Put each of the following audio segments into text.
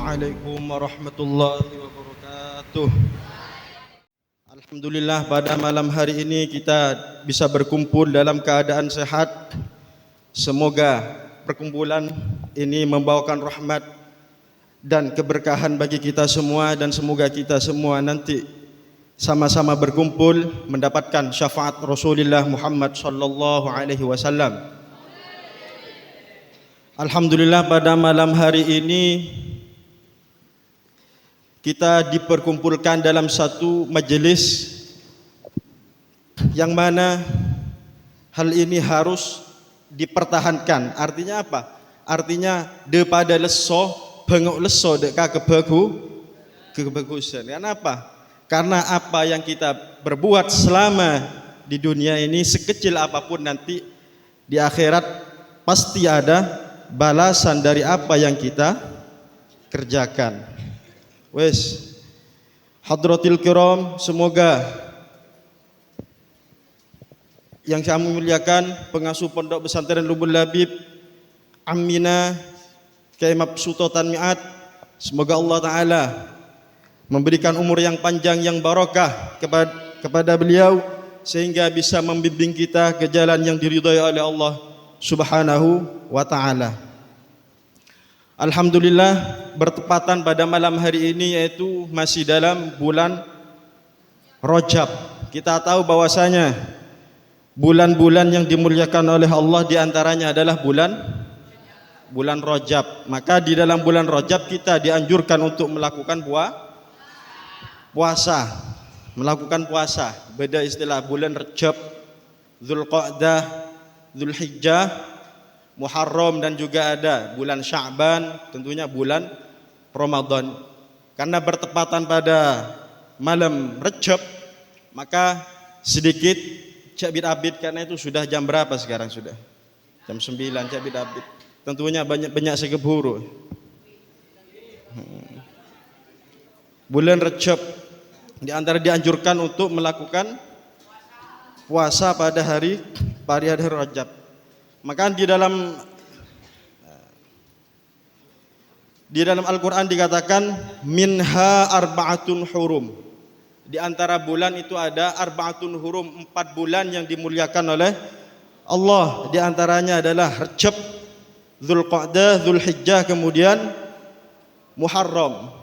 Assalamualaikum warahmatullahi wabarakatuh. Alhamdulillah pada malam hari ini kita bisa berkumpul dalam keadaan sehat. Semoga perkumpulan ini membawakan rahmat dan keberkahan bagi kita semua, dan semoga kita semua nanti sama-sama berkumpul mendapatkan syafaat Rasulullah Muhammad sallallahu alaihi wasallam. Alhamdulillah pada malam hari ini kita diperkumpulkan dalam satu majelis yang mana hal ini harus dipertahankan. Artinya apa? Artinya daripada leso, bengok leso deka kebagusan. Kenapa? Karena apa yang kita berbuat selama di dunia ini, sekecil apapun, nanti di akhirat pasti ada balasan dari apa yang kita kerjakan. Wes, hadratil kiram, semoga yang kami muliakan pengasuh Pondok Pesantren Lubul Labib Amina Kyai Mabsuto Tanmiat, semoga Allah Ta'ala memberikan umur yang panjang yang barokah kepada beliau, sehingga bisa membimbing kita ke jalan yang diridhai oleh Allah Subhanahu wa Ta'ala. Alhamdulillah, bertepatan pada malam hari ini, yaitu masih dalam bulan Rajab. Kita tahu bahwasanya bulan-bulan yang dimuliakan oleh Allah diantaranya adalah bulan Rajab. Maka di dalam bulan Rajab kita dianjurkan untuk melakukan puasa. Melakukan puasa. Beda istilah bulan Rajab, Dzulqa'dah, Dzulhijjah, Muharram, dan juga ada bulan Sya'ban, tentunya bulan Ramadan. Karena bertepatan pada malam Rajab, maka sedikit Cak Abid, karena itu sudah jam berapa sekarang? Sudah jam 9 Cak Abid. Tentunya banyak sekeburu. Bulan Rajab di antara dianjurkan untuk melakukan puasa pada hari Rajab. Maka di dalam Al-Quran dikatakan minha arba'atun hurum. Di antara bulan itu ada arba'atun hurum, 4 bulan yang dimuliakan oleh Allah. Di antaranya adalah Rajab, Dzulqa'dah, Dzulhijjah, kemudian Muharram.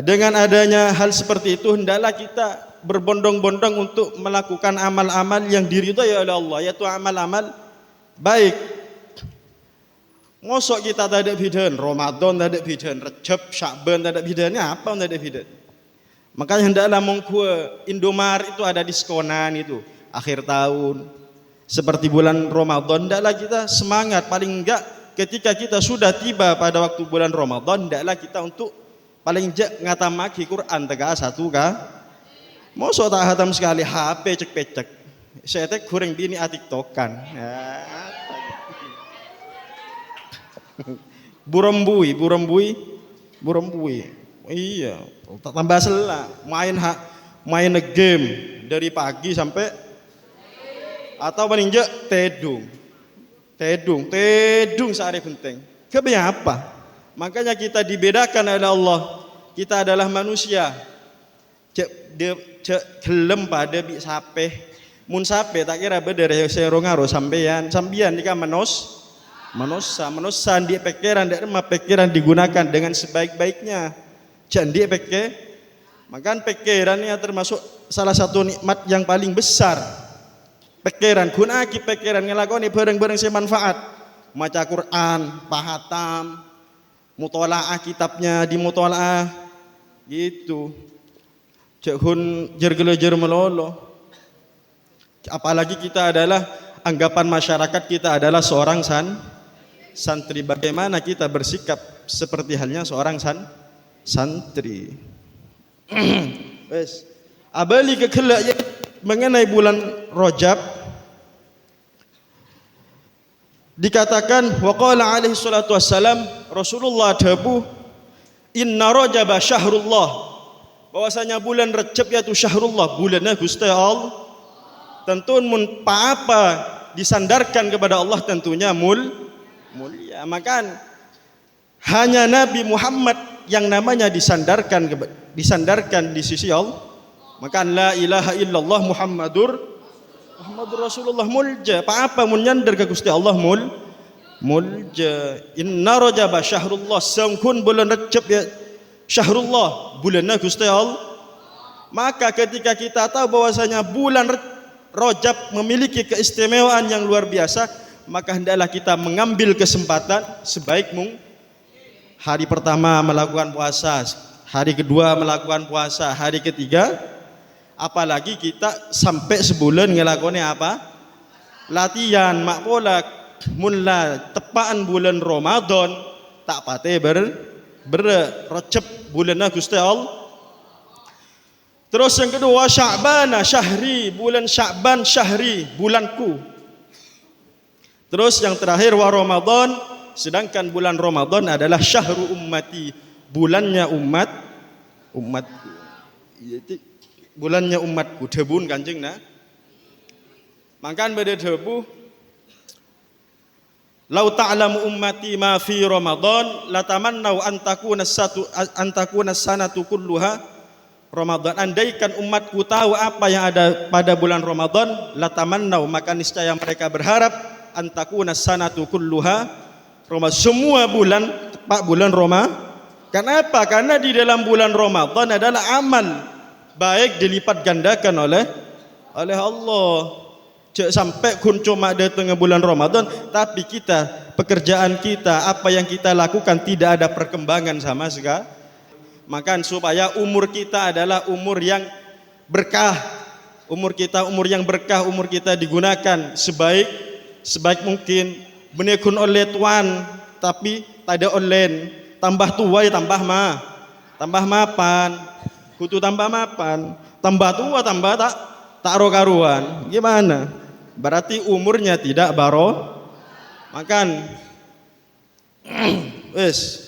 Dengan adanya hal seperti itu, hendaklah kita berbondong-bondong untuk melakukan amal-amal yang diridhai oleh Allah, yaitu amal-amal baik. Mosok kita tak ada bidan, Ramadan tak ada bidan, Rajab, Sya'ban tak ada bidannya, apa tak ada bidan. Makanya hendaklah mengkue Indomaret itu ada diskonan itu akhir tahun. Seperti bulan Ramadan, hendaklah kita semangat, paling enggak ketika kita sudah tiba pada waktu bulan Ramadan, hendaklah kita untuk paling enggak ngatamaki Quran tegak satu kah. Mosok tak hatam sekali, HP cek-pecek. Saya teh kurang bini atiktokan. Burembui. Iya, tak tambah sela. Main game dari pagi sampai, atau paling enggak tedung sehari penting. Kebanyakan apa? Makanya kita dibedakan oleh Allah. Kita adalah manusia. Cek gelem pada bi sape, mun sape tak kira beda dari serongaro sampean jika manusia di pikiran, pikiran digunakan dengan sebaik-baiknya. Jangan di pikir, maka pikiran ini termasuk salah satu nikmat yang paling besar. Pikiran, gunaki pikiran ngelakoni bareng-bareng semanfaat. Maca Quran, pahatam, mutolaah kitabnya di mutolaah, gitu. Cehun jergelejer melolo. Apalagi kita adalah anggapan masyarakat kita adalah seorang santri. Bagaimana kita bersikap seperti halnya seorang santri. Wes, abali kekelak mengenai bulan Rajab dikatakan waqala alaihi salatu wassalam, Rasulullah dabu inna Rajaba syahrullah, bahwasanya bulan Rajab yaitu syahrullah, bulannya Gusti Allah. Tentu mun apa disandarkan kepada Allah tentunya mulia. Maka hanya Nabi Muhammad yang namanya disandarkan di sisi Allah. Maka la ilaha illallah Muhammadur Rasulullah mulja. Apa mun nyandar ke Gusti Allah mulja. Inna Rajab syahrullah, sangkun bulan Rajab ya syahrullah, bulanna Gusti Allah. Maka ketika kita tahu bahwasanya bulan Rajab memiliki keistimewaan yang luar biasa, maka hendaklah kita mengambil kesempatan sebaik mungkin. Hari pertama melakukan puasa, hari kedua melakukan puasa, hari ketiga, apalagi kita sampai sebulan ngelakonnya apa? Latihan, mak pola, mula tepaan bulan Ramadan, tak pate Rajab bulan Gusti Allah. Terus yang kedua Sya'ban syahri, bulan Sya'ban syahri, bulanku. Terus yang terakhir wa Ramadan, sedangkan bulan Ramadan adalah syahru ummati, bulannya umatku. Bulannya umatku, debun kanjeng nah. Makan pada debu. Lau ta'lamu ummati ma fi Ramadan latamannau antakuna sanatu kulluha Ramadan. Andaikan umatku tahu apa yang ada pada bulan Ramadan, latamannau, maka niscaya mereka berharap antakuna sanatu kulluha Ramadan, semua bulan tepat bulan Ramadan. Kenapa? Karena di dalam bulan Ramadan adalah amal baik dilipat gandakan oleh Allah. Cek sampai kun cuma datang bulan Ramadan, tapi pekerjaan kita, apa yang kita lakukan tidak ada perkembangan sama sekali. Maka supaya umur kita adalah umur yang berkah, umur kita digunakan sebaik mungkin. Benekun oleh Tuhan, tapi tak ada online. Tambah tua ya tambah mapan, kutu tambah mapan, tambah tua tambah tak rokaruan. Gimana? Berarti umurnya tidak makan. Wes.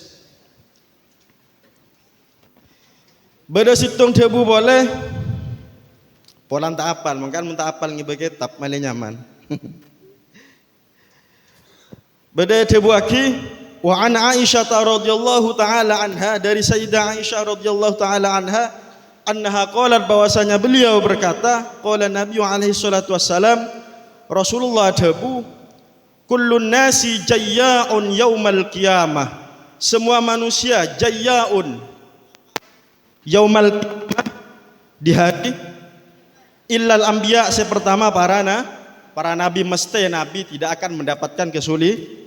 Beda situng debu boleh. Polan tak apal, makan tak apal ngibage tap male nyaman. Beda debu aki wa an Aisyah radhiyallahu taala anha, dari Sayyidah Aisyah radhiyallahu taala anha, annaha qalat, bahwasanya beliau berkata, qala Nabi alaihi salatu wassalam, Rasulullah debu, kullun nasi jayya'un yaumal qiyamah, semua manusia jayya'un yaumal qiyamah, di hari illal anbiya, sepertama para nabi, mesti nabi tidak akan mendapatkan kesulitan.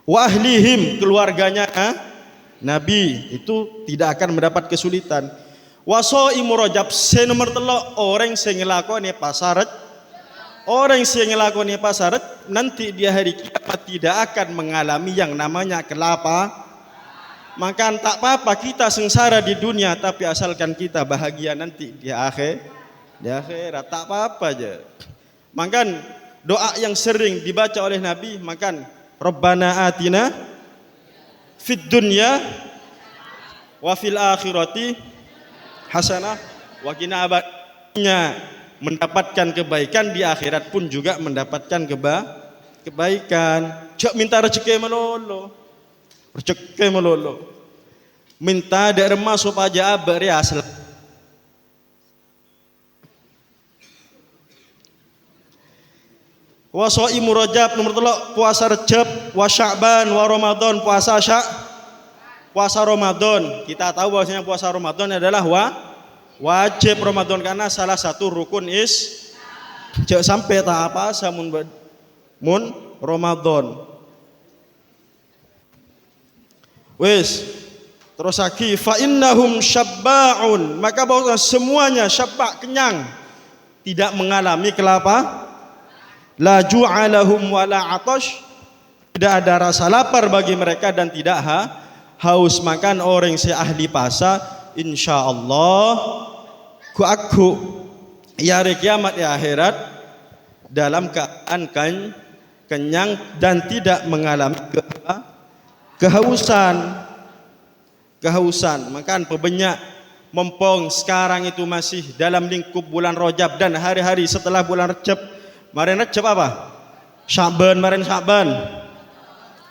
Wa ahlihim, keluarganya nabi itu tidak akan mendapat kesulitan. Wa shaimu Rajab, nomor 3 orang sing nglakoni pasaret. Orang yang ngelakoni pasaret nanti di hari kiamat tidak akan mengalami yang namanya kelapa. Maka tak apa-apa kita sengsara di dunia, tapi asalkan kita bahagia nanti di akhirat, tak apa-apa aja. Makan doa yang sering dibaca oleh Nabi, makan Rabbana atina fid dunya wa fil akhirati hasanah wa qina adzabannar. Mendapatkan kebaikan di akhirat pun juga mendapatkan kebaikan. Cak minta rezeki melolo. Minta derma supaya beri asal. Wa shaimu Rajab, nomor 3 puasa Rajab, wa Sya'ban wa Ramadan, puasa Ramadan. Kita tahu bahwasanya puasa Ramadan adalah wajib Ramadan, karena salah satu rukun jangan sampai tak apa samun Ramadan. Wes terus lagi fa innahum syabba'un, maka bahwa semuanya syabba, kenyang, tidak mengalami kelapa. La ju'alahum wala atash, tidak ada rasa lapar bagi mereka dan tidak haus. Makan orang yang ahli puasa insyaallah aku ya hari kiamat ya akhirat dalam keadaan kenyang dan tidak mengalami kehausan. Makan pebanyak mempong sekarang itu masih dalam lingkup bulan Rajab dan hari-hari setelah bulan Rajab. Kemarin Rajab apa? Sya'ban,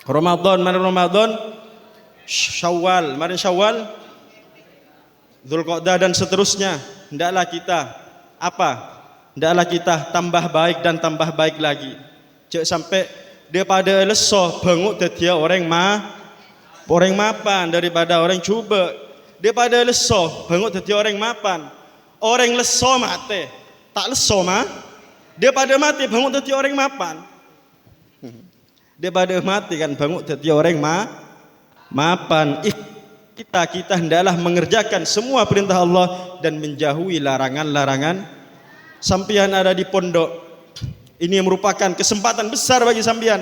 Ramadan, Syawal, kemarin Syawal, Dzulqa'dah dan seterusnya. Hendaklah kita apa? Hendaklah kita tambah baik dan tambah baik lagi. Jangan sampai daripada leso benguk dia orang mapan, daripada orang cuba. Daripada leso benguk dia orang mapan. Orang leso mati, tak leso mah. Daripada mati benguk dia orang mapan. Daripada mati kan benguk dia orang mapan. Kita hendaklah mengerjakan semua perintah Allah dan menjauhi larangan-larangan. Sampian ada di pondok, ini merupakan kesempatan besar bagi sampian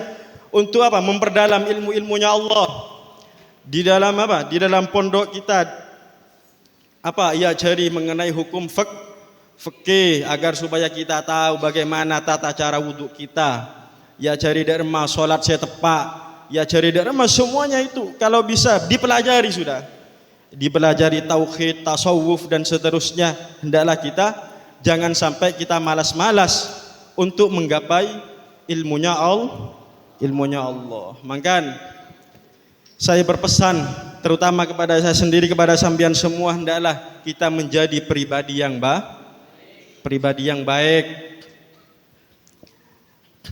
untuk apa? Memperdalam ilmu-ilmunya Allah. Di dalam apa? Di dalam pondok kita apa? Ya cari mengenai hukum fikih agar supaya kita tahu bagaimana tata cara wudhu kita. Ya cari derma salat saya tepat. Ya cari derma semuanya itu kalau bisa dipelajari sudah. Dipelajari tauhid, tasawuf dan seterusnya. Hendaklah kita jangan sampai kita malas-malas untuk menggapai ilmunya Allah. Maka saya berpesan terutama kepada saya sendiri, kepada sambian semua, hendaklah kita menjadi pribadi yang baik.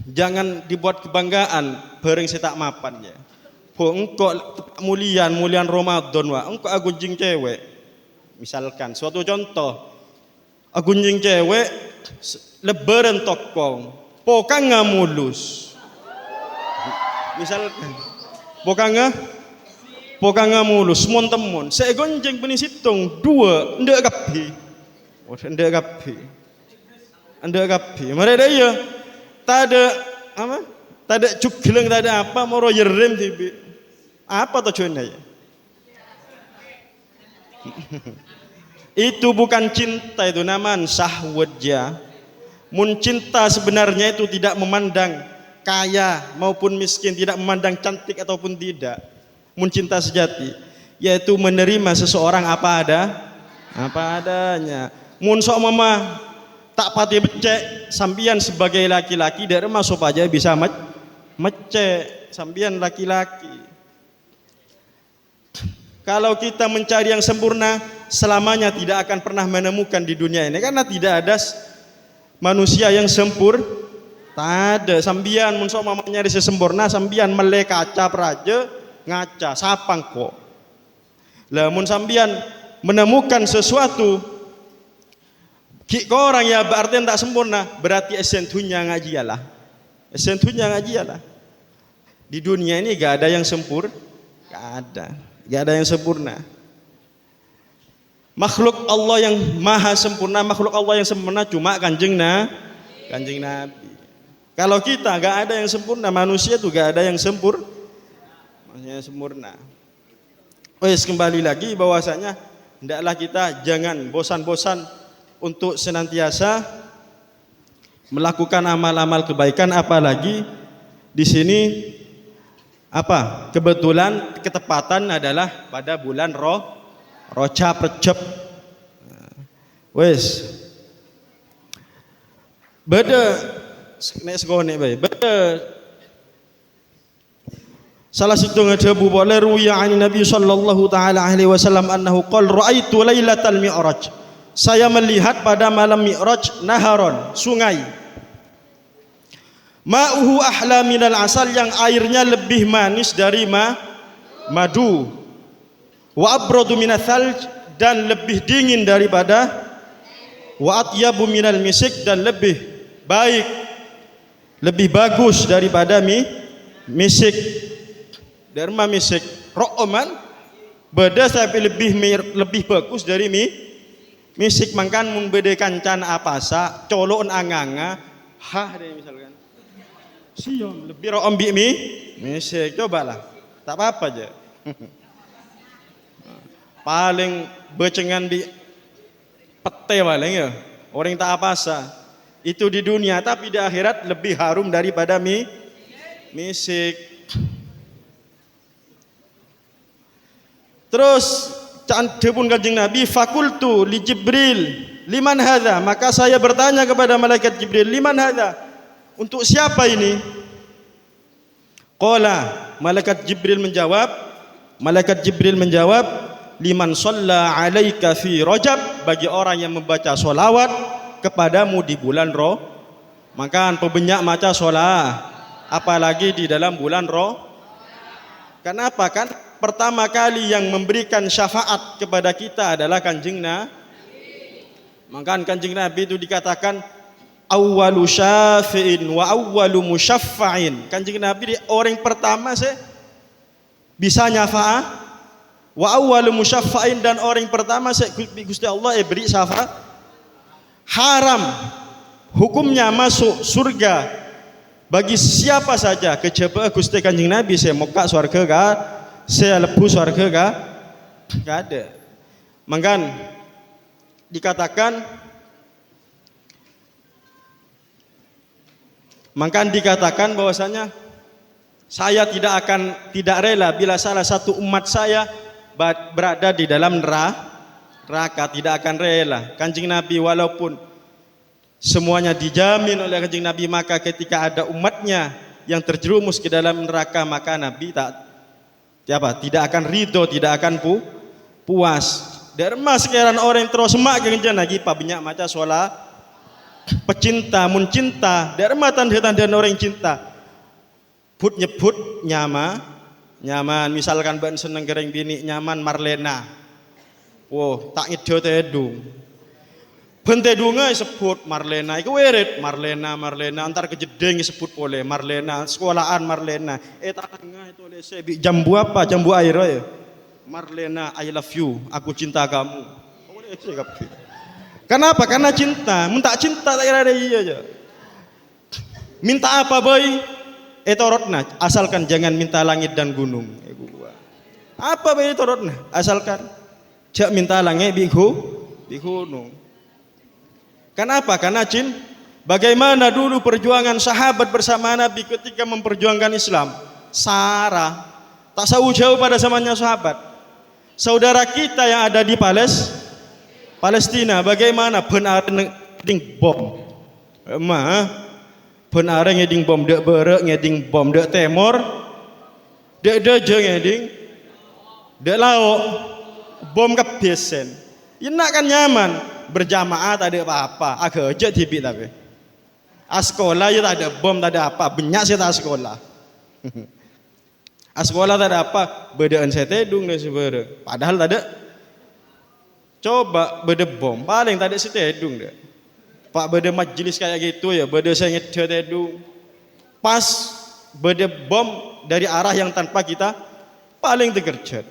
Jangan dibuat kebanggaan bareng setak mapan ya. Engkau mulian Ramadan wa, engkau agunjing cewek. Misalkan suatu contoh, agunjing cewek lebaran tokong, pokang mulus. Misalkan pokang mulus, mon temon. Saya gonjeng benih situng dua, ndak kapi. Ndak kapi. Mereka ya, tak ada apa? Tak ada cugeleng, tak ada apa, moro yerem tibi. Apa tujuannya ya? Itu bukan cinta, itu namanya syahwat ya. Mun cinta sebenarnya itu tidak memandang kaya maupun miskin, tidak memandang cantik ataupun tidak. Mun cinta sejati yaitu menerima seseorang apa adanya. Mun sok mama tak pati becek, sambian sebagai laki-laki dari masuk aja bisa mecek, sambian laki-laki. Kalau kita mencari yang sempurna, selamanya tidak akan pernah menemukan di dunia ini, karena tidak ada manusia yang sempurna. Tak ada. Sambian mun sok mamanya nyari sesempurna, sambian mele kaca praja ngaca sapang kok. Lah mun sambian menemukan sesuatu ki orang ya berarti tak sempurna, berarti esentunya ngajialah. Esentunya ngajialah. Di dunia ini gak ada yang sempurna, gak ada yang sempurna. Makhluk Allah yang maha sempurna, makhluk Allah yang sempurna cuma kanjeng Nabi. Kalau kita gak ada yang sempurna, manusia tuh gak ada yang sempurna. Wes kembali lagi bahwasanya hendaklah kita jangan bosan-bosan untuk senantiasa melakukan amal-amal kebaikan, apalagi di sini apa? Kebetulan ketepatan adalah pada bulan Rajab. Wes. Beda nek segone bae. Beda. Salah satu ngajabu boleh ruya an Nabi sallallahu taala alaihi wasallam annahu qala raaitu lailatal mi'raj. Saya melihat pada malam Mi'raj naharon, sungai. Ma'uhu ahla minal asal, yang airnya lebih manis dari madu. Wa abradu minal thalj, dan lebih dingin daripada. Wa atyabu minal misik, dan lebih baik, lebih bagus daripada misik. Derma misik ro'oman beda tapi lebih bagus dari misik. Mangkan mun bede kancan apa sa colon anganga hah deh misalkan siom lebih ro'om misik. Cobalah, tak apa-apa aja. Paling becengan di pete paling ya orang tak apa sa itu di dunia, tapi di akhirat lebih harum daripada misik. Terus cantepun kanjeng Nabi, fakultu li Jibril liman hadza, maka saya bertanya kepada malaikat Jibril, liman hadza, untuk siapa ini? Qala, malaikat Jibril menjawab, Malaikat Jibril menjawab, liman shalla alaika fi Rajab, bagi orang yang membaca solawat kepadamu di bulan Maka pebanyak maca sholat, apalagi di dalam bulan Kenapa? Kan pertama kali yang memberikan syafaat kepada kita adalah Kanjeng Nabi. Maka Kanjeng Nabi itu dikatakan awwalu syafi'in wa awwalu musyaffa'in. Kanjeng Nabi orang pertama bisa nyafaat, wa awwalu musyaffa'in, dan orang pertama Gusti Allah beri syafaat. Haram hukumnya masuk surga bagi siapa saja kejaba Gusti Kanjeng Nabi moga surga ka, saya lebu surga ka, enggak ada. Maka dikatakan bahwasanya saya tidak rela bila salah satu umat saya berada di dalam neraka, tidak akan rela. Kanjeng Nabi walaupun semuanya dijamin oleh Kanjeng Nabi, maka ketika ada umatnya yang terjerumus ke dalam neraka, maka Nabi tidak akan ridho, tidak akan puas. Derma sekarang orang terus semak genjan lagi banyak maca sholat, pecinta muncinta, derma tanda-tanda orang cinta. Put nyebut nyaman, misalkan ban seneng gereng bini nyaman Marlena. Wow, tak ngedo tedu. Bentedunga sebut Marlena, iku wirid Marlena, antar kejedeng sebut boleh Marlena, sekolahan Marlena. Tengah itu oleh saya jambu apa? Jambu air ya. Marlena, I love you, aku cinta kamu. Kenapa? Karena cinta. Minta cinta tak kira ada iya aja. Minta apa boy? Torotna, asalkan jangan minta langit dan gunung. Apa boy torotna? Asalkan jak minta langit di gunung. Kenapa? Karena bagaimana dulu perjuangan sahabat bersama Nabi ketika memperjuangkan Islam. Sarah tak jauh pada zamannya sahabat. Saudara kita yang ada di Palestina, bagaimana benar ngeding bom. Benar ngeding bom, dek berek ngeding bom, dek temor, dek deje ngeding, dek lauk, bom kebesen. Enak kan nyaman, berjamaah tak ada apa-apa, agak aja tibik tapi. Sekolah ya tak ada bom, tak ada apa, banyak sih tak sekolah. Sekolah tak ada apa, bedaan saya tedung dan sebagainya. Padahal tak ada. Coba beda bom, paling tak ada si tedung deh. Pak beda majelis kayak gitu ya, beda saya ngedeh tedung. Pas beda bom dari arah yang tanpa kita paling tergerjat.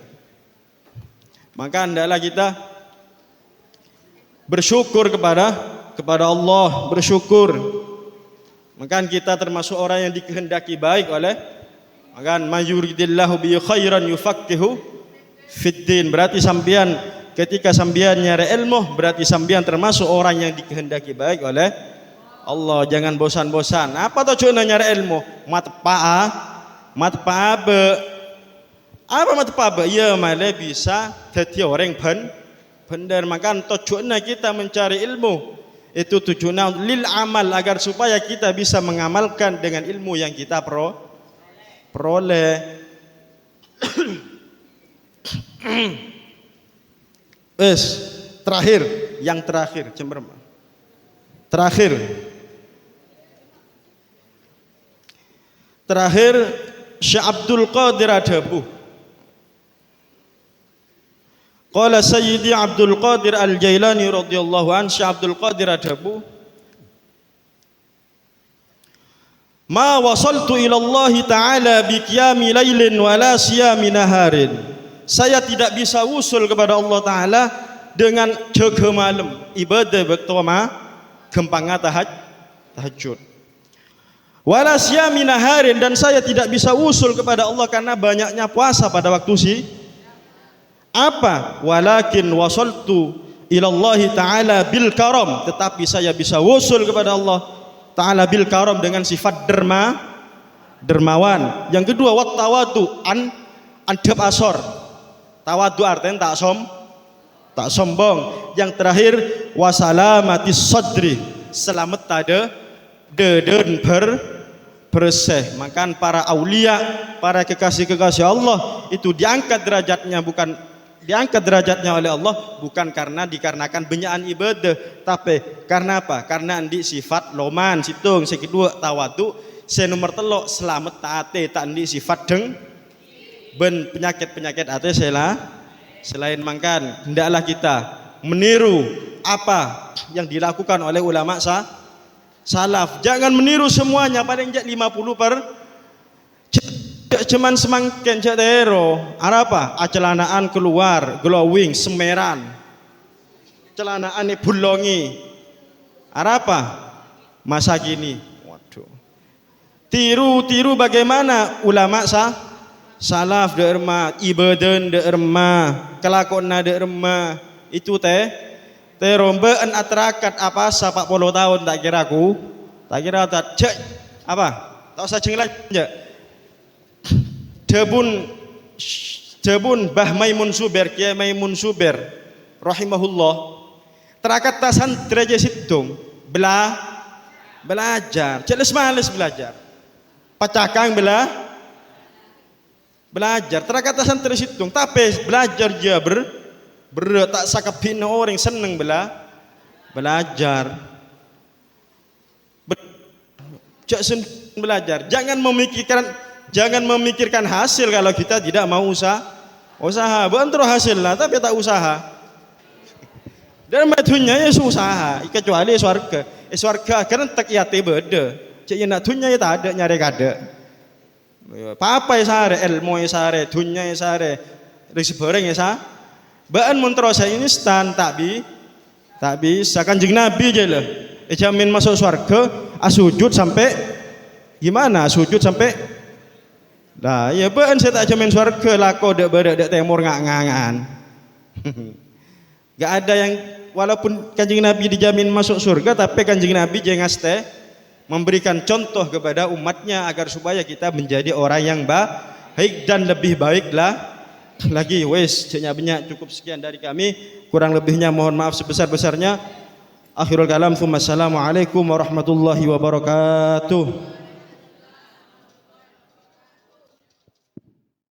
Maka hendaklah kita bersyukur kepada Allah, bersyukur. Maka kita termasuk orang yang dikehendaki baik oleh mayuridillahu bi khairan yufaqihu fiddin. Berarti sambian ketika sambian nyari ilmu, berarti sambian termasuk orang yang dikehendaki baik oleh Allah. Jangan bosan-bosan. Apa tujuan nyari ilmu? Matpa'a ya malah bisa jadi orang benar. Maka tujuannya kita mencari ilmu itu tujuannya lil amal, agar supaya kita bisa mengamalkan dengan ilmu yang kita peroleh. Yang terakhir Syekh Abdul Qadir Adabu. Qala Sayyidi Abdul Qadir Al-Jailani radhiyallahu anhu, Syekh Abdul Qadir Adabu, ma wasaltu ila Allah Ta'ala bi qiyami lailin wala siyami naharin. Saya tidak bisa usul kepada Allah Ta'ala dengan jaga malam, ibadah bertoma gempanga tahajud. Wala siyami naharin, dan saya tidak bisa usul kepada Allah karena banyaknya puasa pada waktu apa? Walakin wasaltu ila Allah Ta'ala bil karam, tetapi saya bisa usul kepada Allah Ta'ala bil karam dengan sifat dermawan. Yang kedua wat tawadu adab asor. Tawadu artinya tak sombong. Yang terakhir wasalamatis sadri, selamat tada deden bersih. Maka para aulia, para kekasih-kekasih Allah itu diangkat derajatnya, bukan diangkat derajatnya oleh Allah bukan dikarenakan benyakan ibadah, tapi karena apa? Karena andi sifat loman situng, sekedua tawadu, senomor telok selamat taate, tak andi sifat deng ben penyakit-penyakit ate selain mangkan hendaklah kita meniru apa yang dilakukan oleh ulama salaf. Jangan meniru semuanya, paling jak 50% cuman semangken cak tero. Apa? Celanaan keluar, glowing, semeran. Celanaan ini bulongi. Apa? Masa gini. Waduh. Tiru bagaimana ulama salaf derma, ibadah derma, kelakona derma. Itu terombaan aterakat apa 40 tahun tak kira tak cek apa tak usah cengelah aja debun Bah Maimun Suber, Kiai Maimun Suber rahimahullah terakat tasan treje situng belajar celes males belajar pacakang belajar terakat tasan treje situng tapi belajar dia tak sakapin orang seneng belajar belajar. Jangan memikirkan hasil kalau kita tidak mau usaha. Bentar hasil lah tapi tak usaha. Dan matunya ya usaha. Kecuali swarga karena tak yate beda. Cik nak tunya ya tak ada nyari kada. Apa ya sare ilmu ya sare, dunya ya sare, rezeki bareng ya sa. Baan montrosa instan tak bisa. Kanjeng Nabi aja lah. Jamin masuk surga, sujud sampai gimana? Sujud sampai lah ya baan saya tak jamin surga lako dek berada temur ngangan. Gak ada yang walaupun kanjeng Nabi dijamin masuk surga tapi kanjeng Nabi jangan memberikan contoh kepada umatnya agar supaya kita menjadi orang yang baik dan lebih baiklah lagi. Wes banyak cukup sekian dari kami, kurang lebihnya mohon maaf sebesar-besarnya. Akhirul kalam, assalamualaikum warahmatullahi wabarakatuh.